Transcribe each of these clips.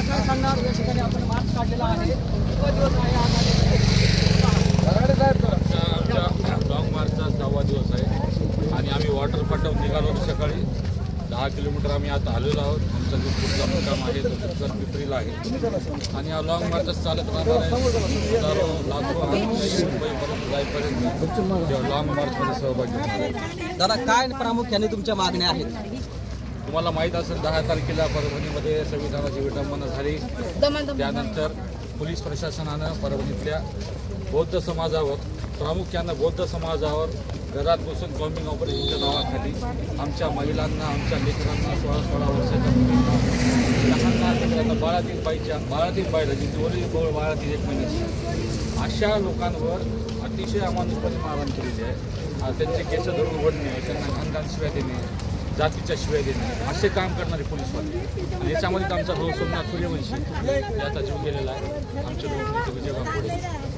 काय सांगणार या ठिकाणी आपण मार्च काढलेला आहे, दिवस आहे आमच्या लॉंग मार्चचा 6वा दिवस आहे आणि आम्ही वॉटर पाटव निघालो सकाळी 10 किलोमीटर आम्ही आता आलेलो आहोत. आमचा जो पुढचा मुक्काम आहे तो पिंपरीला आहे आणि हा लॉंग मार्चच चालत राहणार आहे. हजारो लाखो मुंबईपर्यंत जाईपर्यंत लॉंग मार्चमध्ये सहभागी होणार आहे. दादा, काय प्रामुख्याने तुमच्या मागण्या आहेत? तुम्हाला माहीत असेल 10 तारखेला परभणीमध्ये संविधानाची विटंबना झाली. त्यानंतर पोलीस प्रशासनानं परभणीतल्या बौद्ध समाजावर, प्रामुख्यानं बौद्ध समाजावर घरात बसून कॉम्बिंग ऑपरेशनच्या नावाखाली आमच्या महिलांना, आमच्या लेकरांना 16 वर्षाच्या मुलींना, लहान लेकरांना, बाळातील बायला जिची वरील बाळातील 1 महिन्याची अशा लोकांवर अतिशय अमानुषपणे मारहाण केलेली आहे. त्यांचे केस धरून ओढणे, त्यांना घाणघाण शिव्या देणे, जातीच्या शिव्या देणे असे काम करणारे पोलीसवाले. आणि याच्यामध्ये आमचा भाऊ सोमनाथ सूर्यवंशी याचा जीव गेलेला आहे. आमचे लोक विजय बांबोडे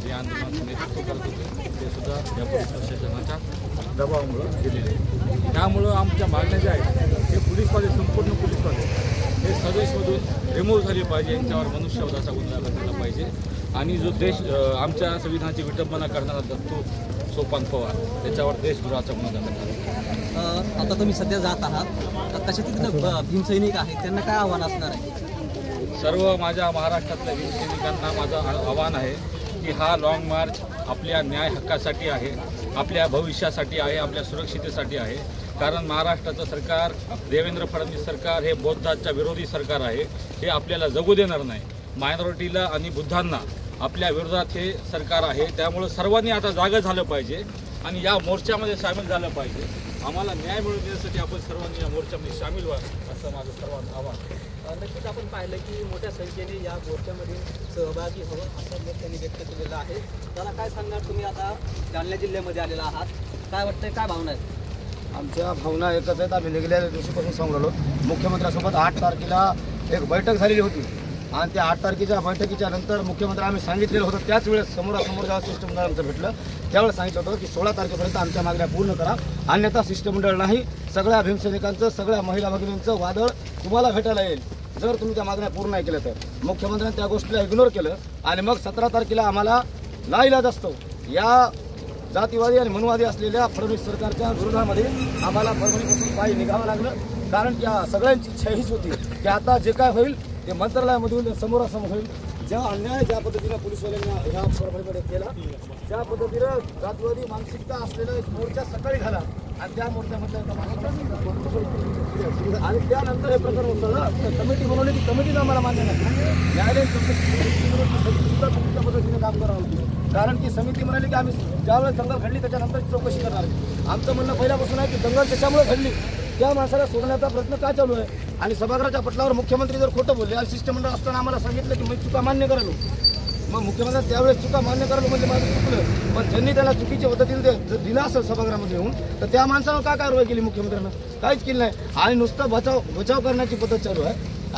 जे आंदोलनाचं नेतृत्व करत होते ते सुद्धा या पोलीस प्रशासनाच्या दबावामुळं गेलेले. त्यामुळं आमच्या मागण्या ज्या आहेत हे पोलीसवाले, संपूर्ण पोलीसवाले हे सर्व्हिसमधून रिमूव्ह झाले पाहिजे. यांच्यावर मनुष्यवधाचा गुन्हा झाला पाहिजे आणि जो देश आमच्या संविधानाची विटंबना करणारा दत्तू सोपान पवार त्याच्यावर देशद्रोहाचा गुन्हा दाखल. आता तुम्ही सध्या जात आहात, तसे तिथं भीमसैनिक आहेत, त्यांना काय आव्हान असणार आहे? सर्व माझ्या महाराष्ट्रातल्या भीमसैनिकांना माझं आव्हान आहे की हा लॉंग मार्च आपल्या न्याय हक्कासाठी आहे, आपल्या भविष्यासाठी आहे, आपल्या सुरक्षितेसाठी आहे. कारण महाराष्ट्राचं सरकार, देवेंद्र फडणवीस सरकार हे बौद्धाच्या विरोधी सरकार आहे. हे आपल्याला जगू देणार नाही. मायनॉरिटीला आणि बुद्धांना आपल्या विरोधात हे सरकार आहे. त्यामुळं सर्वांनी आता जागं झालं पाहिजे आणि या मोर्चामध्ये सामील झालं पाहिजे. आम्हाला न्याय मिळवून देण्यासाठी आपण सर्वांनी या मोर्चामध्ये सामील व्हा असं माझं सर्वांचं आव्हान. नक्कीच आपण पाहिलं की मोठ्या संख्येने या मोर्चामध्ये सहभागी हवं असं मत त्यांनी व्यक्त केलेलं आहे. त्याला काय सांगणार तुम्ही? आता जालना जिल्ह्यामध्ये आलेला आहात, काय वाटतंय, काय भावना आहेत? आमच्या भावना एकच आहेत. आम्ही निघालेल्या दिवशीपासून सांगू लागलो. मुख्यमंत्र्यांसोबत 8 तारखेला एक बैठक झालेली होती आणि त्या 8 तारखेच्या बैठकीच्या नंतर मुख्यमंत्री आम्ही सांगितलेलं होतं त्याच वेळेस समोरासमोर जेव्हा शिष्टमंडळ आमचं भेटलं त्यावेळेस सांगितलं होतं की 16 तारखेपर्यंत आमच्या मागण्या पूर्ण करा, अन्यथा शिष्टमंडळ नाही. सगळ्या भीमसैनिकांचं, सगळ्या महिला भगिनींचं वादळ तुम्हाला भेटायला येईल जर तुम्ही त्या मागण्या पूर्ण नाही केल्या तर. मुख्यमंत्र्यांनी त्या गोष्टीला इग्नोर केलं आणि मग 17 तारखेला आम्हाला नाईलाज असतो या जातीवादी आणि मनवादी असलेल्या फडणवीस सरकारच्या विरोधामध्ये आम्हाला परभणीपासून पायी निघावं लागलं. कारण की सगळ्यांची इच्छा हीच होती की आता जे काय होईल ते मंत्रालयामधून समोरासमोर होईल. ज्या अन्याय ज्या पद्धतीनं पोलिसवाल्यांना ह्या परभणीमध्ये केला, त्या पद्धतीनं जातीवादी मानसिकता असलेला एक मोर्चा सकाळी झाला आणि त्या मोर्चामधल्या आणि त्यानंतर हे प्रकरण होतं. कमिटी बनवली, ती कमिटीनं आम्हाला मान्य नाही. न्यायालयीन सुद्धा चुकीच्या पद्धतीने काम करावं होतं. कारण की समिती म्हणाली की आम्ही ज्यावेळेस दंगल घडली त्याच्यानंतर चौकशी करणार आहे. आमचं म्हणणं पहिल्यापासून आहे की दंगल त्याच्यामुळे घडली, त्या माणसाला सोडण्याचा प्रयत्न काय चालू आहे. आणि सभागृहाच्या पटलावर मुख्यमंत्री जर खोटं बोलले आणि शिष्टमंडळ असताना आम्हाला सांगितलं की मी चुका मान्य करालो, मग मुख्यमंत्री त्यावेळेस चुका मान्य करालो म्हणजे माझं चुकलं. पण ज्यांनी त्याला चुकीच्या पद्धतीने जर दिलं असेल सभागृहामध्ये येऊन तर त्या माणसानं काय कारवाई केली मुख्यमंत्र्यांना? काहीच केलं नाही. आणि नुसतं बचाव करण्याची पद्धत चालू आहे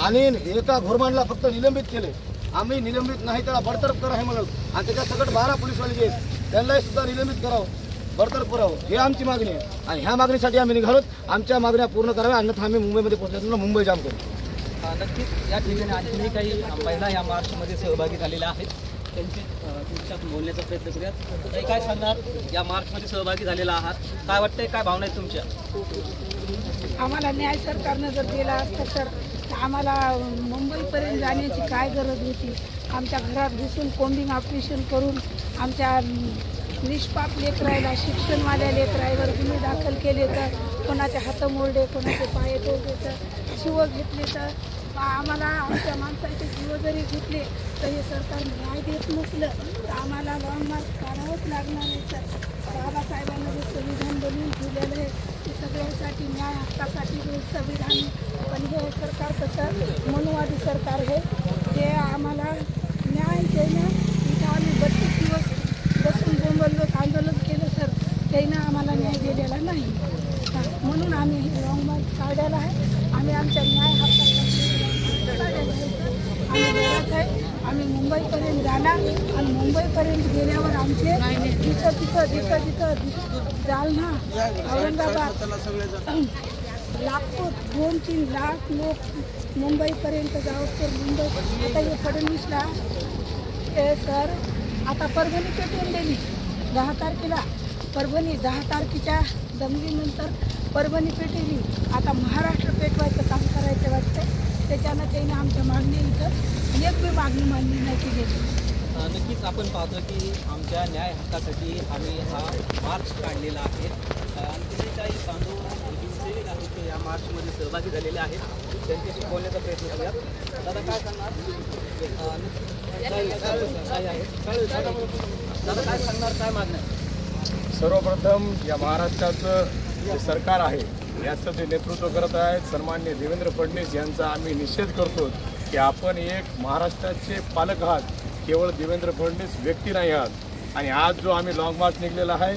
आणि एका घोरमानला फक्त निलंबित केले. आम्ही निलंबित नाही त्याला बडतर्फ करा हे म्हणाल आणि त्याच्या सगळं 12 पोलीसवाले जे आहेत त्यांनाही सुद्धा निलंबित करावं, बडतर्फ करावं, ही आमची मागणी आहे. आणि ह्या मागणीसाठी आम्ही निघालोत. आमच्या मागण्या पूर्ण कराव्या, अन्यथा आम्ही मुंबईमध्ये पोहोचल्यानंतर मुंबई जाम करू. नक्कीच या ठिकाणी आणखी काही महिला या मार्चमध्ये सहभागी झालेल्या आहेत, त्यांची तुमच्यात बोलण्याचा प्रयत्न करूयात. काही काय सांगणार? या मार्चमध्ये सहभागी झालेला आहात, काय वाटतंय, काय भावना आहेत तुमच्या? आम्हाला न्याय सरकारनं जर केला असतं तर आम्हाला मुंबईपर्यंत जाण्याची काय गरज होती? आमच्या घरात घुसून कोम्बिंग ऑपरेशन करून आमच्या निष्पाप लेकरायला, शिक्षणवाल्या लेकरायवर गुन्हे दाखल केले तर, कोणाचे हात मोडले, कोणाचे पाय तोडले तर, शिव घेतले तर, आम्हाला आमच्या माणसाचे जीव जरी घेतले तर हे सरकार न्याय देत नसलं तर आम्हाला लॉंग मार्च काढावंच लागणार आहे. सर, बाबासाहेबांना जे संविधान बनवून ठेवलेलं आहे ते सगळ्यांसाठी न्याय हक्कासाठी हे संविधान. पण हे सरकार कसं मनुवादी सरकार आहे, जे आम्हाला न्याय देणं, इथं आम्ही 32 दिवस बसून बोंबललं, आंदोलन केलं सर, त्यानं आम्हाला न्याय दिलेला नाही. म्हणून आम्ही हे लॉंग मार्च काढलेला आहे. आम्ही आमच्या न्याय हक्कासाठी आम्ही लढत आहे. आम्ही मुंबईपर्यंत जाणार आणि मुंबईपर्यंत गेल्यावर आमचे तिथं जालना, औरंगाबाद लाखो 2-3 लाख लोक मुंबईपर्यंत जावं तर मुंबई आता हे फडणवीसला हे सर आता परभणी पेटवून दिली 10 तारखेला. परभणी 10 तारखेच्या दंगलीनंतर परभणी पेटवली. आता महाराष्ट्र पेटवायचं काम करायचं वाटतं. त्याच्यानं त्याने आमच्या मागणी इथं एक बी मागणी मानली नाही केली. नक्कीच आपण पाहतो की आमच्या न्याय हक्कासाठी आम्ही हा मार्च काढलेला आहे. आणखी काही बांधव सैनिक आहेत ते या मार्चमध्ये सहभागी झालेले आहेत. त्यांच्याशी बोलण्याचा प्रयत्न करूया. दादा काय सांगणार? दादा काय सांगणार, काय मागणं आहे? सर्वप्रथम या महाराष्ट्राचं जे सरकार आहे याचं जे नेतृत्व करत आहेत सन्माननीय देवेंद्र फडणवीस यांचा आम्ही निषेध करतो की आपण एक महाराष्ट्राचे पालक आहात. केवळ देवेंद्र फडणवीस व्यक्ती नाही आहात. आणि आज जो आम्ही लॉंग मार्च निघलेला आहे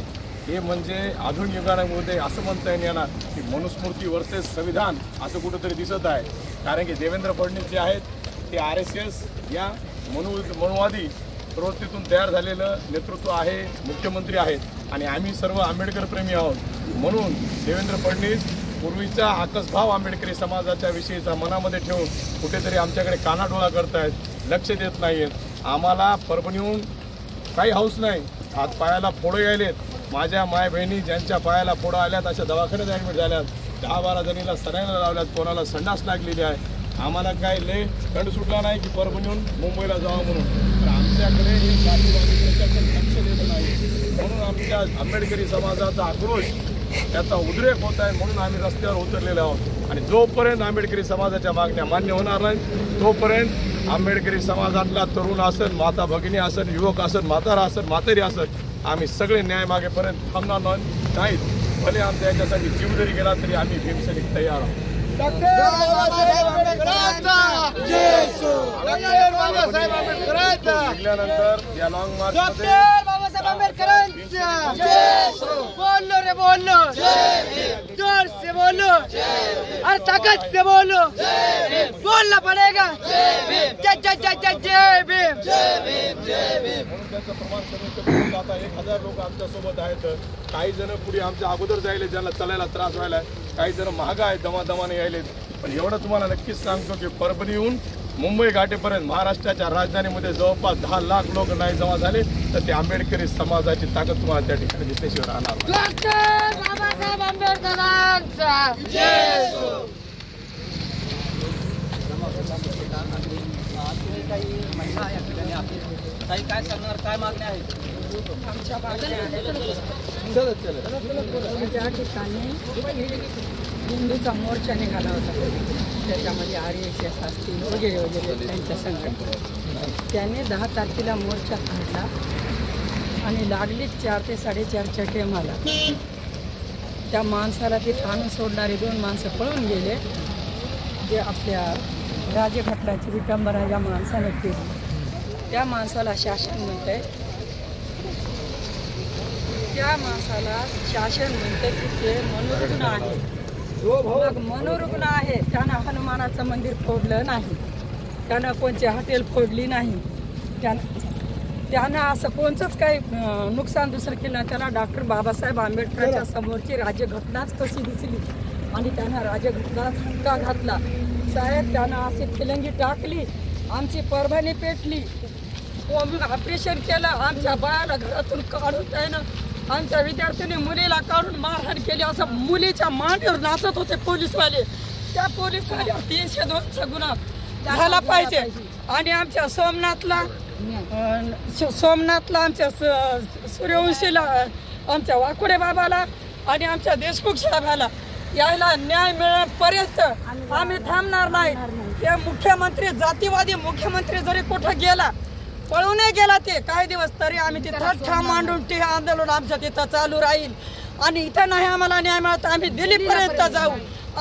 हे म्हणजे आधुनिक युगामध्ये असं म्हणता येईल याला की मनुस्मृती वर्सेस संविधान असं कुठंतरी दिसत आहे. कारण की देवेंद्र फडणवीस जे आहेत ते RSS या मनुवादी प्रवृत्तीतून तयार झालेलं नेतृत्व आहे, मुख्यमंत्री आहेत आणि आम्ही सर्व आंबेडकर प्रेमी आहोत. म्हणून देवेंद्र फडणवीस पूर्वीचा आकसभाव आंबेडकरी समाजाच्या विषयीचा मनामध्ये ठेवून कुठेतरी आमच्याकडे कानाडोळा करतायत, लक्ष देत नाही आहेत. आम्हाला परभणीहून काही हौस नाही. हात पायाला फोडं यायलेत. माझ्या माय बहिणी ज्यांच्या पायाला फोडं आल्यात अशा दवाखान्यात ॲडमिट झाल्यात. 10-12 जणीला सलाईन लावल्यात, कोणाला संडास लागलेली आहे. आम्हाला काय लय खंड सुटला नाही की परभणीहून मुंबईला जावं म्हणून. तर आमच्याकडे एक जातीवादी प्रशासन लक्ष देत नाही. म्हणून आमच्या आंबेडकरी समाजाचा आक्रोश त्याचा उद्रेक होत आहे. म्हणून आम्ही रस्त्यावर उतरलेले आहोत. आणि जोपर्यंत आंबेडकरी समाजाच्या मागण्या मान्य होणार नाहीत तोपर्यंत आंबेडकरी समाजातला तरुण असेल, माता भगिनी असेल, युवक असेल, म्हातारा असेल, म्हातारी असेल, आम्ही सगळे न्याय मागेपर्यंत थांबणार नाहीत. भले आमच्या याच्यासाठी जीव जरी गेला तरी आम्ही भीमसैनिक तयार आहोत. निघाल्यानंतर या लॉंग मार्चमध्ये बोलो रे बोलो, जोर से बोलो और ताकत से बोलो, बोलना पड़ेगा. जय जय जय जय जय भीम, जय भीम, जय भीम. म्हणून त्याचं प्रमाण कमी कमी आता 1000 लोक आमच्यासोबत आहेत. काही जण पुढे आमच्या अगोदर जायले, ज्यांना चालायला त्रास व्हायला. काही जण महाग आहेत, दमादमाने यायलेत. पण एवढं तुम्हाला नक्कीच सांगतो की परभणीहून मुंबई घाटेपर्यंत महाराष्ट्राच्या राजधानीमध्ये जवळपास 10 लाख लोक नाही जमा झाले तर ते आंबेडकरी समाजाची ताकद तुम्हाला त्या ठिकाणी दिसल्याशिवाय राहणार नाही. बाबासाहेब आंबेडकरांचा जय हो. काही महिला या ठिकाणी आहेत. काही काय सांगणार, काय मागण्या आहेत? आमच्या मागण्या ज्या ठिकाणी हिंदूचा मोर्चा निघाला होता त्याच्यामध्ये RSS असतील वगैरे वगैरे त्यांच्या संघटना त्याने 10 तारखेला मोर्चा काढला आणि लागलीच 4 ते 4:30च्या टायमाला त्या माणसाला ते आणून सोडणारे 2 माणसं पळून गेले. जे आपल्या राजघटनाची विटंबना या माणसाने केली. त्या माणसाला शासन म्हणतंय, त्या माणसाला शासन म्हणते की ते मनोरुग्ण आहे. मग मनोरुग्ण आहे, त्यानं हनुमानाचं मंदिर फोडलं नाही, त्यानं कोणची हॉटेल फोडली नाही, त्यानं असं कोणचंच काही नुकसान दुसरं केलं. त्याला डॉक्टर बाबासाहेब आंबेडकरांच्या समोरची राज्यघटनाच कशी दिसली आणि त्यानं राज्यघटनाच हक्का घातला. साहेब त्यानं अशी फिलंगी टाकली, आमची परभणी पेटली, ऑपरेशन केलं, आमच्या बाळाला घरातून काढून त्यानं आमच्या विद्यार्थ्यांनी मुलीला काढून मारहाण केली. असं मुलीच्या मांडीवर नाचत होते पोलीसवाले. त्या पोलीसवाल्यावर 302चा गुन्हा झाला पाहिजे. आणि आमच्या सोमनाथला आमच्या सूर्यवंशीला, आमच्या वाकुडे बाबाला आणि आमच्या देशमुख साहेबाला यायला न्याय मिळेपर्यंत आम्ही थांबणार नाही. हे मुख्यमंत्री, जातीवादी मुख्यमंत्री जरी कुठं गेला, पळूनही गेला ते काही दिवस, तरी आम्ही तिथं ठाम मांडून ते आंदोलन आमचं तिथं चालू राहील. आणि इथं नाही आम्हाला न्याय मिळत आम्ही दिल्लीपर्यंत जाऊ.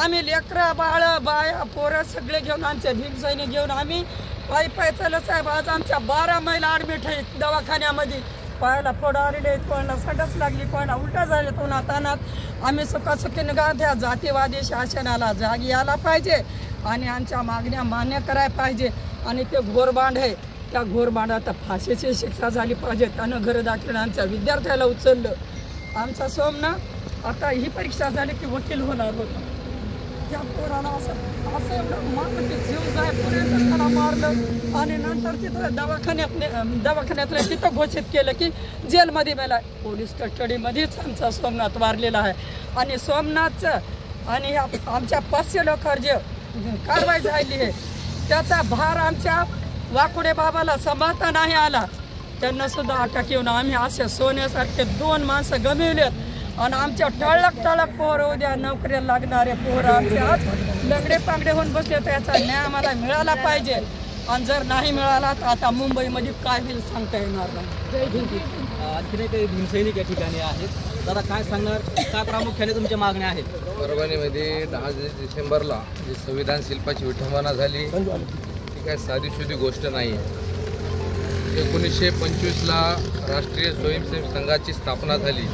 आम्ही लेकरं, बाळं, बाया, पोरं सगळे घेऊन, आमच्या भीमसैनिक घेऊन आम्ही पायी चालत. साहेब आज आमच्या 12 महिला ॲडमिट आहेत दवाखान्यामध्ये. पायाला फोडं आलेले आहेत, कोणाला संडास लागली, कोणाला उलटा झाले, कोणा तानात. आम्ही सुखासुखीने त्या जातीवादी शासनाला जाग यायला पाहिजे आणि आमच्या मागण्या मान्य करायला पाहिजे. आणि ते घोरबांड आहे, त्या घोरबांडात फाशीची शिक्षा झाली पाहिजे. त्यानं घरं दाखवून आमच्या विद्यार्थ्याला उचललं. आमचा सोमना आता ही परीक्षा झाली की वकील होणार होता. त्या पोराला असं एवढं मारलं की जीव जायपर्यंत त्याला मारलं आणि नंतर तिथं दवाखान्यातलं तिथं घोषित केलं की जेलमध्ये मेला. पोलीस कस्टडीमध्येच आमचा सोमनाथ वारलेला आहे. आणि सोमनाथचं आणि आमच्या 500 लोकांवर जे कारवाई झाली आहे त्याचा भार आमच्या वाकुडे बाबाला सांभाळता नाही आला. त्यांना सुद्धा अटक येऊन आम्ही असे सोन्यासारखे 2 माणसं गमिवलेत. आणि आमच्या टळक पोरं उद्या नोकरीला लागणारे पोरं आमचे आज लंगडे पांगडे होऊन बसले. तर याचा न्याय आम्हाला मिळाला पाहिजे. आणि जर नाही मिळाला तर आता मुंबईमध्ये काय होईल सांगता येणार नाही. जय भीम. आणखीन काही भीमसैनिक या ठिकाणी आहेत. दादा काय सांगणार, काय प्रामुख्याने तुमच्या मागण्या आहेत? परभणीमध्ये 10 डिसेंबरला जी संविधान शिल्पाची विठंबना झाली ती काय साधीसुधी गोष्ट नाही आहे. 1925ला राष्ट्रीय स्वयंसेवक संघाची स्थापना झाली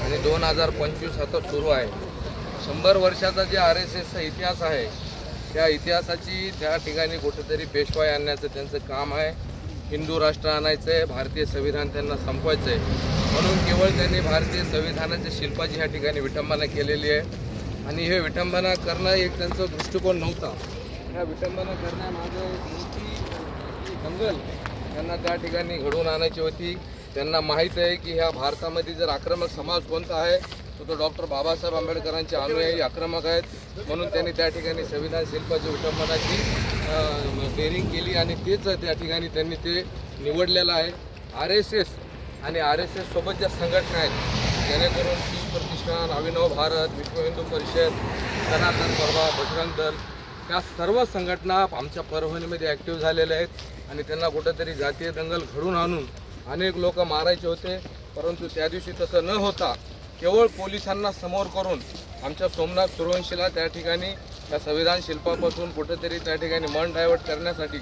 आणि 2025 आता सुरू आहे. 100 वर्षाचा जे RSSचा इतिहास आहे त्या इतिहासाची त्या ठिकाणी कुठेतरी पेशवाई आणण्याचं त्यांचं काम आहे. हिंदू राष्ट्र आणायचं आहे, भारतीय संविधान त्यांना संपवायचं आहे. म्हणून केवळ त्यांनी भारतीय संविधानाच्या शिल्पाची ह्या ठिकाणी विटंबना केलेली आहे. आणि हे विटंबना करणं एक त्यांचा दृष्टिकोन नव्हता. ह्या विटंबना करण्यामागे एक मोठी दंगल त्यांना त्या ठिकाणी घडवून आणायची होती. त्यांना माहीत आहे की ह्या भारतामध्ये जर आक्रमक समाज कोणता आहे तो डॉक्टर बाबासाहेब आंबेडकरांचे अनुयायी आक्रमक आहेत. म्हणून त्यांनी त्या ठिकाणी संविधान शिल्पाची विटंबनाची डेअरिंग केली आणि तेच त्या ठिकाणी त्यांनी ते निवडलेलं आहे. RSS आणि RSS सोबत ज्या संघटना आहेत जेणेकरून शिव प्रतिष्ठान, अभिनव भारत, विश्व हिंदू परिषद, सनातन परवा, बजरंग दल त्या सर्व संघटना आमच्या परभणीमध्ये ॲक्टिव्ह झालेल्या आहेत. आणि त्यांना कुठंतरी जातीय दंगल घडून आणून अनेक लोक मारायचे होते. परंतु त्या दिवशी तसं न होता केवळ पोलिसांना समोर करून आमच्या सोमनाथ सूर्यवंशीला त्या ठिकाणी त्या संविधान शिल्पापासून कुठेतरी त्या ठिकाणी मन डायवर्ट करण्यासाठी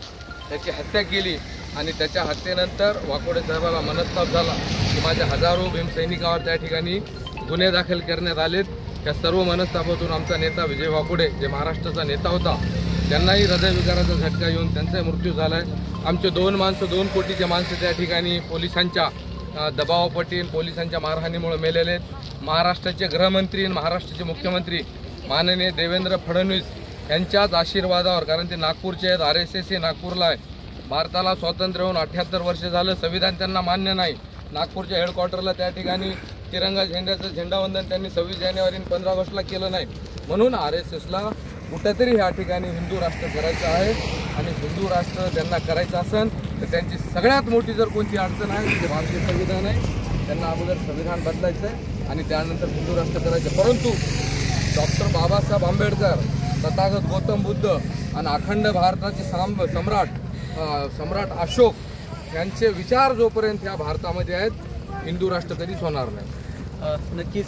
त्याची हत्या केली. आणि त्याच्या हत्येनंतर वाकोडे साहेबाला मनस्ताप झाला की माझ्या हजारो भीमसैनिकावर त्या ठिकाणी गुन्हे दाखल करण्यात आलेत. त्या सर्व मनस्तापातून आमचा नेता विजय वाकोडे जे महाराष्ट्राचा नेता होता त्यांनाही हृदयविकाराचा झटका येऊन त्यांचा मृत्यू झाला आहे. आमचे 2 माणसं 2 कोटीचे माणसं त्या ठिकाणी पोलिसांच्या दबावापोटी पोलिसांच्या मारहाणीमुळे मेलेले आहेत. महाराष्ट्राचे गृहमंत्री आणि महाराष्ट्राचे मुख्यमंत्री माननीय देवेंद्र फडणवीस यांच्याच आशीर्वादावर, कारण ते नागपूरचे आहेत, RSS हे नागपूरला आहे. भारताला स्वातंत्र्य होऊन 78 वर्ष झालं, संविधान त्यांना मान्य नाही. नागपूरच्या हेडक्वार्टरला त्या ठिकाणी तिरंगा झेंड्याचं झेंडावंदन त्यांनी 26 जानेवारी आणि 15 ऑगस्टला केलं नाही. म्हणून RSSला कुठेतरी ह्या ठिकाणी हिंदू राष्ट्र करायचं आहे. आणि हिंदू राष्ट्र त्यांना करायचं असेल तर त्यांची सगळ्यात मोठी जर कोणती अडचण आहे ते भारतीय संविधान आहे. त्यांना अगोदर संविधान बदलायचं आहे आणि त्यानंतर हिंदू राष्ट्र करायचं. परंतु डॉक्टर बाबासाहेब आंबेडकर, तथागत गौतम बुद्ध आणि अखंड भारताचे सम्राट अशोक यांचे विचार जोपर्यंत या भारतामध्ये आहेत हिंदू राष्ट्र कधीच होणार नाही. नक्कीच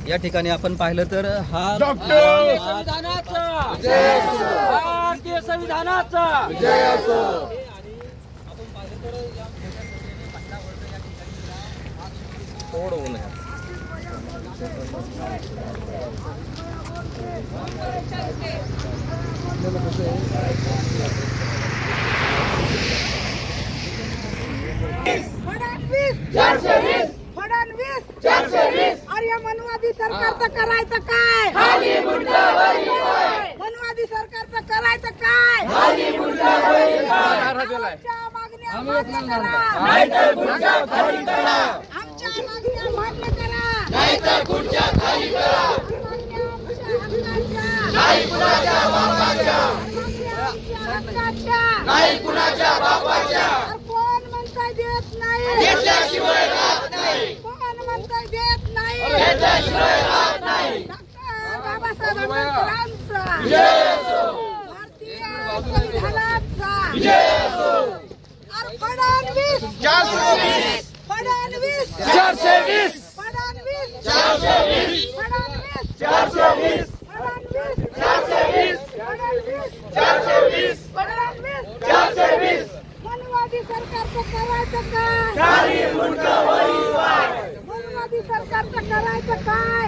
या ठिकाणी आपण पाहिलं तर हा संविधानाचा भारतीय संविधानाचा विजय असो. आपण पाहिलं तर या ठिकाणी महिला वर्ग या ठिकाणी थोडं होऊन आहे. फडणवीस 420 अरे मनवादी सरकारचं करायचं काय? मनवादी सरकारचं करायचं काय? आमच्या मागण्या मान्य करा, नाहीतर खुर्च्या खाली करा. आमच्या मागण्या मान्य करा, नाहीतर खुर्च्या खाली करा. नाही कुणाच्या बापाच्या, नाही कुणाच्या बापाच्या. कोण म्हणताय देत नाही, घेतल्याशिवाय राहत नाही. कोण म्हणताय देत नाही, घेतल्याशिवाय राहत नाही. डॉक्टर बाबासाहेब आंबेडकरांचा विजय असो, भारतीय संविधानाचा विजय असो. अरे फडणवीस 420, फडणवीस 420, फडणवीस 420, फडणवीस 420, फडणवीस 420, फडणवीस 420, फडणवीस 420. मनवादी सरकारचं करायचं काय? मनवादी सरकारचं करायचं काय?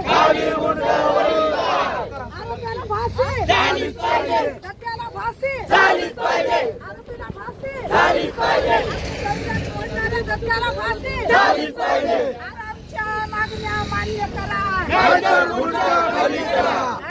आरोपीला फाशी झालीच पाहिजे, त्याला फाशी झालीच पाहिजे, आरोपीला फाशी झालीच पाहिजे, त्याला फाशी झालीच पाहिजे. आमच्या मागण्या मान्य करा, नाहीतर खुर्च्या खाली करा.